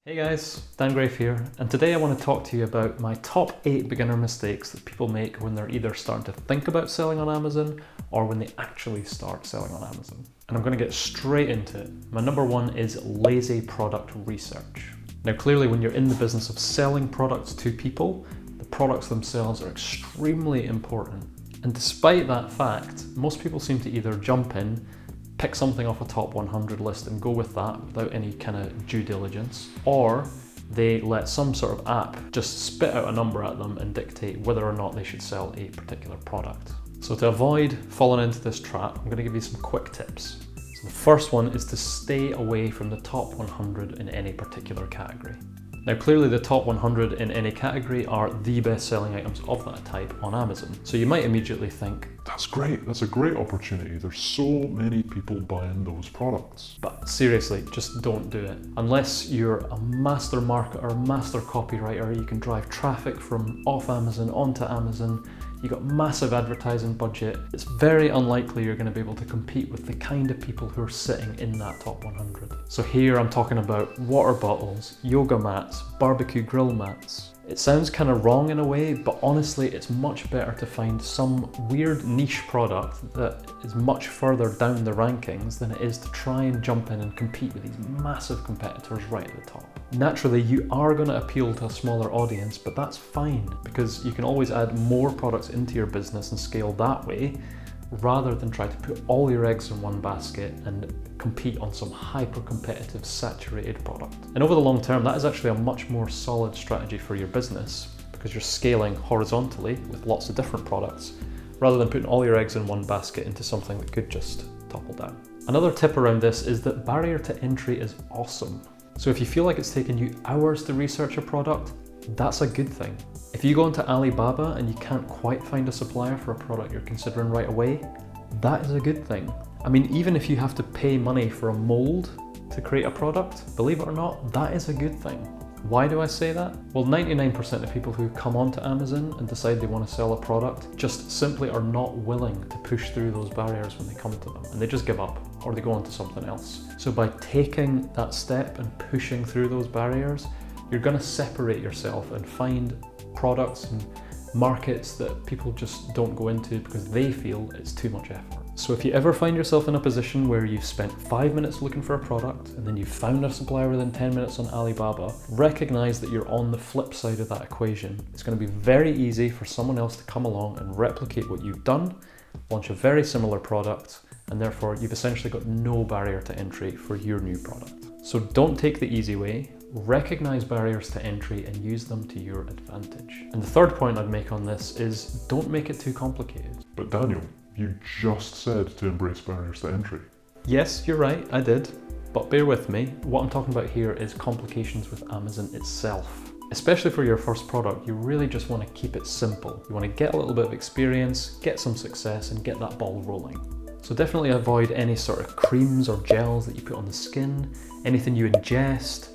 Hey guys, Dan Grafe here, and today I want to talk to you about my top 8 beginner mistakes that people make when they're either starting to think about selling on Amazon or when they actually start selling on Amazon. And I'm going to get straight into it. My number 1 is lazy product research. Now clearly when you're in the business of selling products to people, the products themselves are extremely important. And despite that fact, most people seem to either jump in, pick something off a top 100 list and go with that without any kind of due diligence, or they let some sort of app just spit out a number at them and dictate whether or not they should sell a particular product. So to avoid falling into this trap, I'm going to give you some quick tips. So the first one is to stay away from the top 100 in any particular category. Now clearly the top 100 in any category are the best selling items of that type on Amazon. So you might immediately think, that's great, that's a great opportunity. There's so many people buying those products. but seriously, just don't do it. Unless you're a master marketer, master copywriter, you can drive traffic from off Amazon onto Amazon, you got massive advertising budget, it's very unlikely you're going to be able to compete with the kind of people who are sitting in that top 100. So here I'm talking about water bottles, yoga mats, barbecue grill mats. It sounds kind of wrong in a way, but honestly it's much better to find some weird niche product that is much further down the rankings than it is to try and jump in and compete with these massive competitors right at the top. Naturally, you are going to appeal to a smaller audience, but that's fine because you can always add more products into your business and scale that way, rather than try to put all your eggs in one basket and compete on some hyper-competitive, saturated product. And over the long term, that is actually a much more solid strategy for your business because you're scaling horizontally with lots of different products, rather than putting all your eggs in one basket into something that could just topple down. Another tip around this is that barrier to entry is awesome. So if you feel like it's taken you hours to research a product, that's a good thing. If you go into Alibaba and you can't quite find a supplier for a product you're considering right away, that is a good thing. I mean, even if you have to pay money for a mold to create a product, believe it or not, that is a good thing. Why do I say that? Well, 99% of people who come onto Amazon and decide they want to sell a product just simply are not willing to push through those barriers when they come to them, and they just give up or they go on to something else. So by taking that step and pushing through those barriers, you're going to separate yourself and find products and markets that people just don't go into because they feel it's too much effort. So if you ever find yourself in a position where you've spent 5 minutes looking for a product and then you've found a supplier within 10 minutes on Alibaba, recognize that you're on the flip side of that equation. It's going to be very easy for someone else to come along and replicate what you've done, launch a very similar product, and therefore you've essentially got no barrier to entry for your new product. So don't take the easy way. Recognize barriers to entry and use them to your advantage. And the third point I'd make on this is don't make it too complicated. But Daniel, you just said to embrace barriers to entry. Yes, you're right, I did. But bear with me. What I'm talking about here is complications with Amazon itself. Especially for your first product, you really just want to keep it simple. You want to get a little bit of experience, get some success, and get that ball rolling. So definitely avoid any sort of creams or gels that you put on the skin, anything you ingest,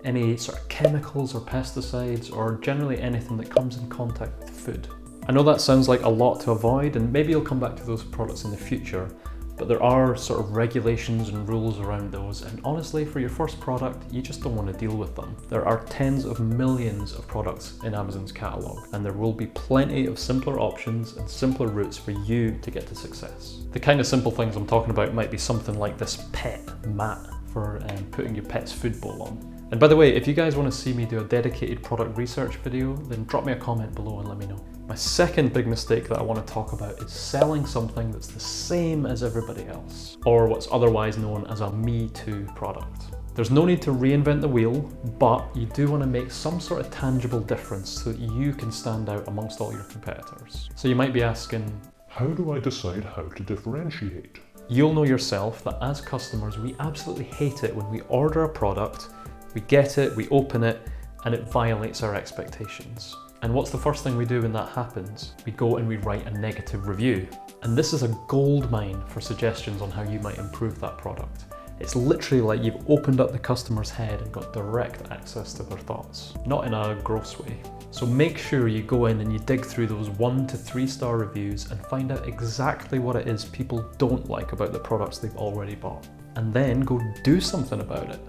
any sort of chemicals or pesticides, or generally anything that comes in contact with food. I know that sounds like a lot to avoid, and maybe you'll come back to those products in the future, but there are sort of regulations and rules around those, and honestly, for your first product, you just don't want to deal with them. There are tens of millions of products in Amazon's catalogue, and there will be plenty of simpler options and simpler routes for you to get to success. The kind of simple things I'm talking about might be something like this pet mat for putting your pet's food bowl on. And by the way, if you guys want to see me do a dedicated product research video, then drop me a comment below and let me know. My second big mistake that I want to talk about is selling something that's the same as everybody else, or what's otherwise known as a Me Too product. There's no need to reinvent the wheel, but you do want to make some sort of tangible difference so that you can stand out amongst all your competitors. So you might be asking, how do I decide how to differentiate? You'll know yourself that as customers, we absolutely hate it when we order a product, we get it, we open it, and it violates our expectations. And what's the first thing we do when that happens? We go and we write a negative review. And this is a gold mine for suggestions on how you might improve that product. It's literally like you've opened up the customer's head and got direct access to their thoughts, not in a gross way. So make sure you go in and you dig through those 1 to 3 star reviews and find out exactly what it is people don't like about the products they've already bought. And then go do something about it.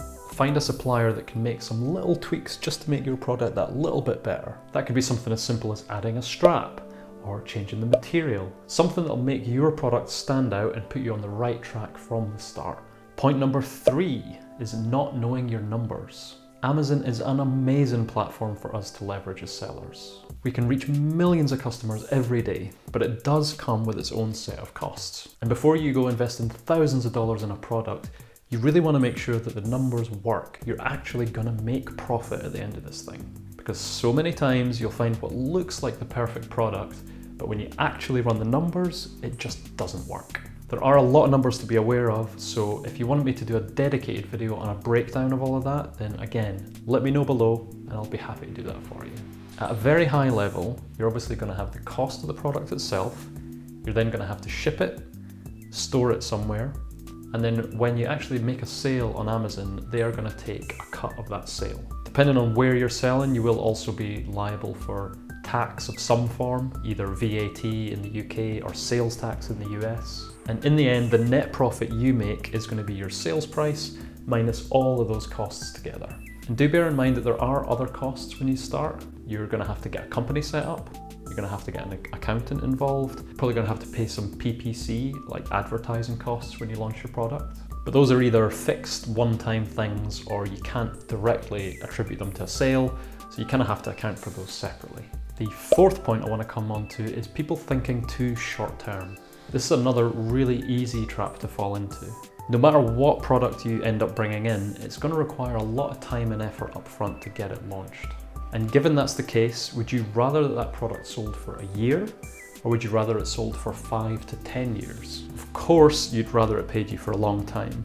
find a supplier that can make some little tweaks just to make your product that little bit better. That could be something as simple as adding a strap or changing the material, something that'll make your product stand out and put you on the right track from the start. Point number 3 is not knowing your numbers. Amazon is an amazing platform for us to leverage as sellers. We can reach millions of customers every day, but it does come with its own set of costs. And before you go investing thousands of dollars in a product, you really want to make sure that the numbers work. You're actually going to make profit at the end of this thing. Because so many times you'll find what looks like the perfect product, but when you actually run the numbers, it just doesn't work. There are a lot of numbers to be aware of, so if you want me to do a dedicated video on a breakdown of all of that, then again, let me know below and I'll be happy to do that for you. At a very high level, you're obviously going to have the cost of the product itself, you're then going to have to ship it, store it somewhere, and then when you actually make a sale on Amazon, they are going to take a cut of that sale. Depending on where you're selling, you will also be liable for tax of some form, either VAT in the UK or sales tax in the US. And in the end, the net profit you make is going to be your sales price minus all of those costs together. And do bear in mind that there are other costs when you start. You're going to have to get a company set up. You're going to have to get an accountant involved. You're probably going to have to pay some PPC, like advertising costs when you launch your product. But those are either fixed one-time things or you can't directly attribute them to a sale, so you kind of have to account for those separately. The 4th point I want to come on to is people thinking too short-term. This is another really easy trap to fall into. No matter what product you end up bringing in, it's going to require a lot of time and effort up front to get it launched. And given that's the case, would you rather that product sold for a year, or would you rather it sold for 5 to 10 years? Of course, you'd rather it paid you for a long time.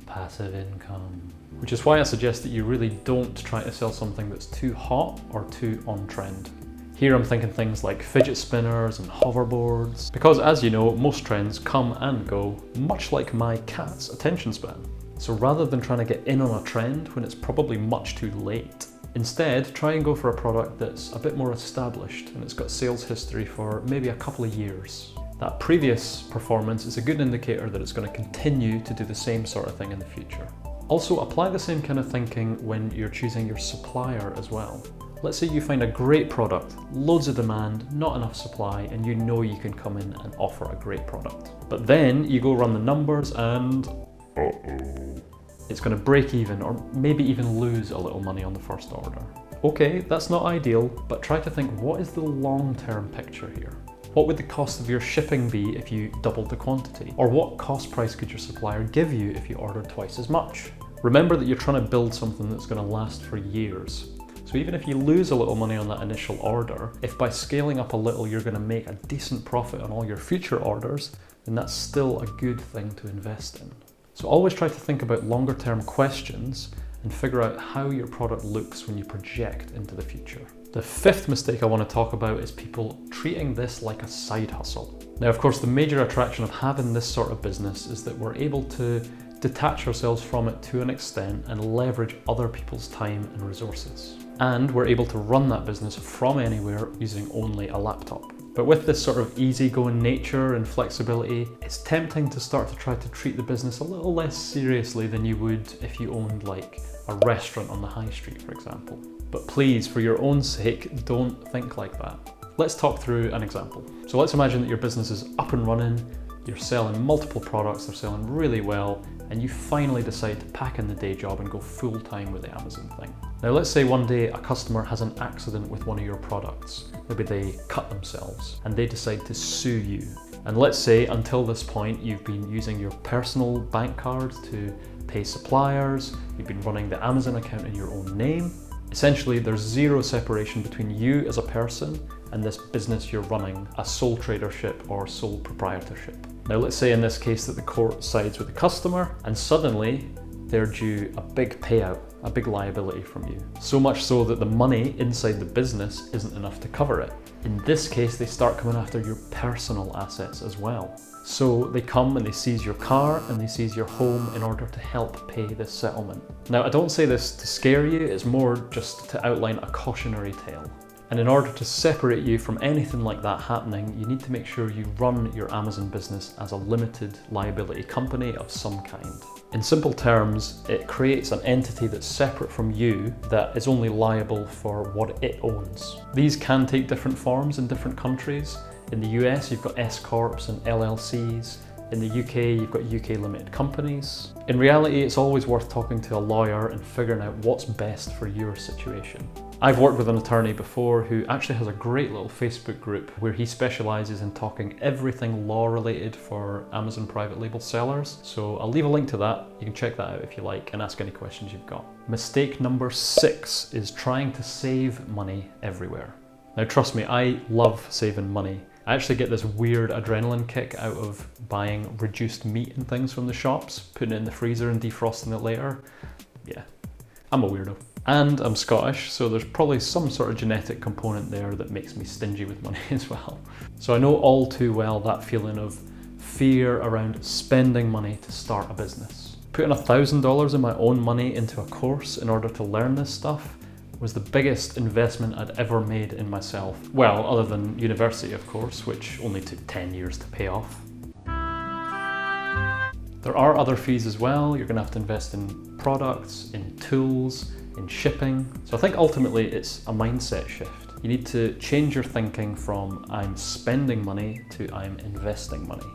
Passive income. Which is why I suggest that you really don't try to sell something that's too hot or too on trend. Here I'm thinking things like fidget spinners and hoverboards, because as you know, most trends come and go, much like my cat's attention span. So rather than trying to get in on a trend when it's probably much too late, instead try and go for a product that's a bit more established and it's got sales history for maybe a couple of years. That previous performance is a good indicator that it's going to continue to do the same sort of thing in the future. Also, apply the same kind of thinking when you're choosing your supplier as well. Let's say you find a great product, loads of demand, not enough supply, and you know you can come in and offer a great product. But then you go run the numbers and it's going to break even or maybe even lose a little money on the first order. Okay, that's not ideal, but try to think, what is the long-term picture here? What would the cost of your shipping be if you doubled the quantity? Or what cost price could your supplier give you if you ordered twice as much? Remember that you're trying to build something that's going to last for years. So even if you lose a little money on that initial order, if by scaling up a little you're going to make a decent profit on all your future orders, then that's still a good thing to invest in. So always try to think about longer term questions and figure out how your product looks when you project into the future. The 5th mistake I want to talk about is people treating this like a side hustle. Now, of course, the major attraction of having this sort of business is that we're able to detach ourselves from it to an extent and leverage other people's time and resources. And we're able to run that business from anywhere using only a laptop. But with this sort of easygoing nature and flexibility, it's tempting to start to try to treat the business a little less seriously than you would if you owned like a restaurant on the high street, for example. But please, for your own sake, don't think like that. Let's talk through an example. So let's imagine that your business is up and running, you're selling multiple products, they're selling really well, and you finally decide to pack in the day job and go full time with the Amazon thing. Now let's say one day a customer has an accident with one of your products. Maybe they cut themselves and they decide to sue you. And let's say until this point you've been using your personal bank card to pay suppliers, you've been running the Amazon account in your own name. Essentially, there's zero separation between you as a person and this business you're running, a sole tradership or sole proprietorship. Now let's say in this case that the court sides with the customer and suddenly they're due a big payout, a big liability from you. So much so that the money inside the business isn't enough to cover it. In this case, they start coming after your personal assets as well. So they come and they seize your car and they seize your home in order to help pay this settlement. Now, I don't say this to scare you, it's more just to outline a cautionary tale. And in order to separate you from anything like that happening, you need to make sure you run your Amazon business as a limited liability company of some kind. In simple terms, it creates an entity that's separate from you that is only liable for what it owns. These can take different forms in different countries. In the US, you've got S-corps and LLCs. In the UK, you've got UK limited companies. In reality, it's always worth talking to a lawyer and figuring out what's best for your situation. I've worked with an attorney before who actually has a great little Facebook group where he specialises in talking everything law related for Amazon private label sellers. So I'll leave a link to that. You can check that out if you like and ask any questions you've got. Mistake number 6 is trying to save money everywhere. Now trust me, I love saving money. I actually get this weird adrenaline kick out of buying reduced meat and things from the shops, putting it in the freezer and defrosting it later. Yeah, I'm a weirdo. And I'm Scottish, so there's probably some sort of genetic component there that makes me stingy with money as well. So I know all too well that feeling of fear around spending money to start a business. Putting $1,000 of my own money into a course in order to learn this stuff was the biggest investment I'd ever made in myself. Well, other than university, of course, which only took 10 years to pay off. There are other fees as well. You're gonna have to invest in products, in tools, in shipping. So I think ultimately it's a mindset shift. You need to change your thinking from I'm spending money to I'm investing money.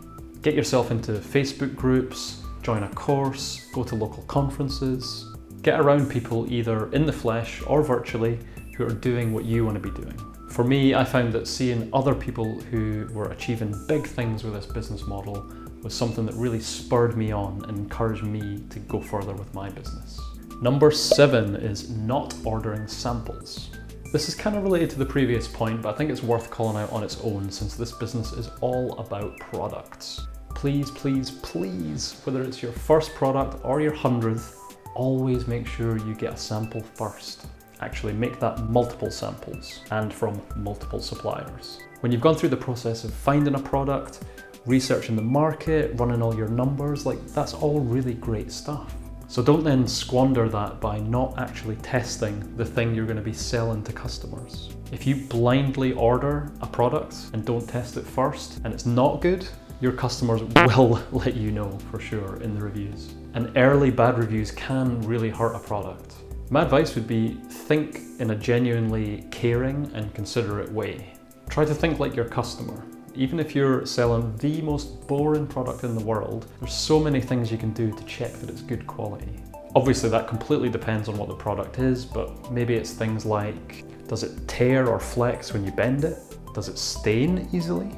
Get yourself into Facebook groups, join a course, go to local conferences, get around people either in the flesh or virtually who are doing what you want to be doing. For me, I found that seeing other people who were achieving big things with this business model was something that really spurred me on and encouraged me to go further with my business. Number 7 is not ordering samples. This is kind of related to the previous point, but I think it's worth calling out on its own since this business is all about products. Please, please, please, whether it's your first product or your 100th, always make sure you get a sample first. Actually, make that multiple samples and from multiple suppliers. When you've gone through the process of finding a product, researching the market, running all your numbers, like that's all really great stuff. So don't then squander that by not actually testing the thing you're going to be selling to customers. If you blindly order a product and don't test it first and it's not good, your customers will let you know for sure in the reviews. And early bad reviews can really hurt a product. My advice would be think in a genuinely caring and considerate way. Try to think like your customer. Even if you're selling the most boring product in the world, there's so many things you can do to check that it's good quality. Obviously that completely depends on what the product is, but maybe it's things like, does it tear or flex when you bend it? Does it stain easily?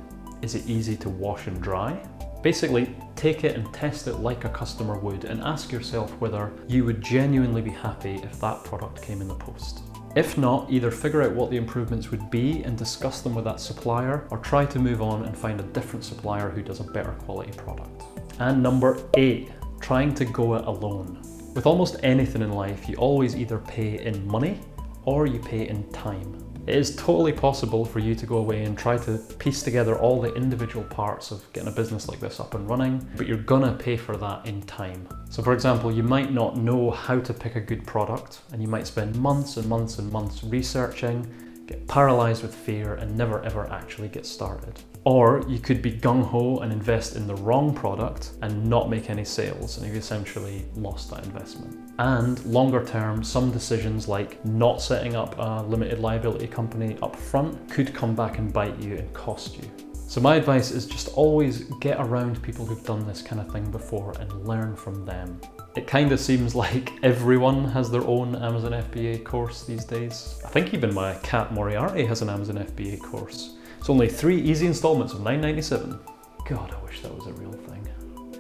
Is it easy to wash and dry? Basically, take it and test it like a customer would and ask yourself whether you would genuinely be happy if that product came in the post. If not, either figure out what the improvements would be and discuss them with that supplier, or try to move on and find a different supplier who does a better quality product. And number 8, trying to go it alone. With almost anything in life, you always either pay in money or you pay in time. It is totally possible for you to go away and try to piece together all the individual parts of getting a business like this up and running, but you're gonna pay for that in time. So for example, you might not know how to pick a good product, and you might spend months and months and months researching, get paralyzed with fear, and never ever actually get started. Or you could be gung-ho and invest in the wrong product and not make any sales, and you've essentially lost that investment. And longer term, some decisions like not setting up a limited liability company up front could come back and bite you and cost you. So my advice is just always get around people who've done this kind of thing before and learn from them. It kind of seems like everyone has their own Amazon FBA course these days. I think even my cat Moriarty has an Amazon FBA course. It's only 3 easy installments of $9.97. God, I wish that was a real thing.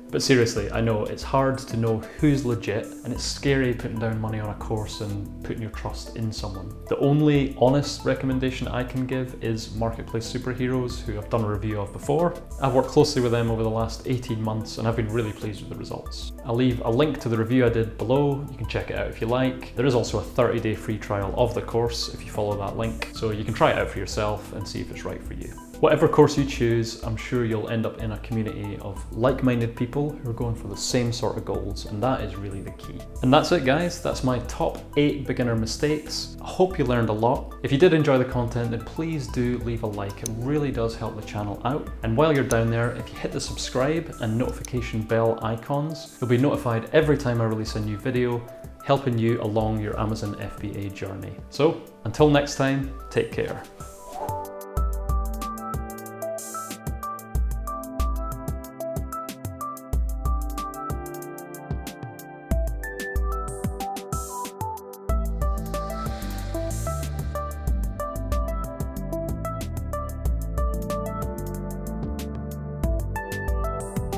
But seriously, I know it's hard to know who's legit, and it's scary putting down money on a course and putting your trust in someone. The only honest recommendation I can give is Marketplace Superheroes, who I've done a review of before. I've worked closely with them over the last 18 months and I've been really pleased with the results. I'll leave a link to the review I did below. You can check it out if you like. There is also a 30-day free trial of the course if you follow that link, so you can try it out for yourself and see if it's right for you. Whatever course you choose, I'm sure you'll end up in a community of like-minded people who are going for the same sort of goals, and that is really the key. And that's it, guys. That's my top 8 beginner mistakes. I hope you learned a lot. If you did enjoy the content, then please do leave a like. It really does help the channel out. And while you're down there, if you hit the subscribe and notification bell icons, you'll be notified every time I release a new video, helping you along your Amazon FBA journey. So until next time, take care.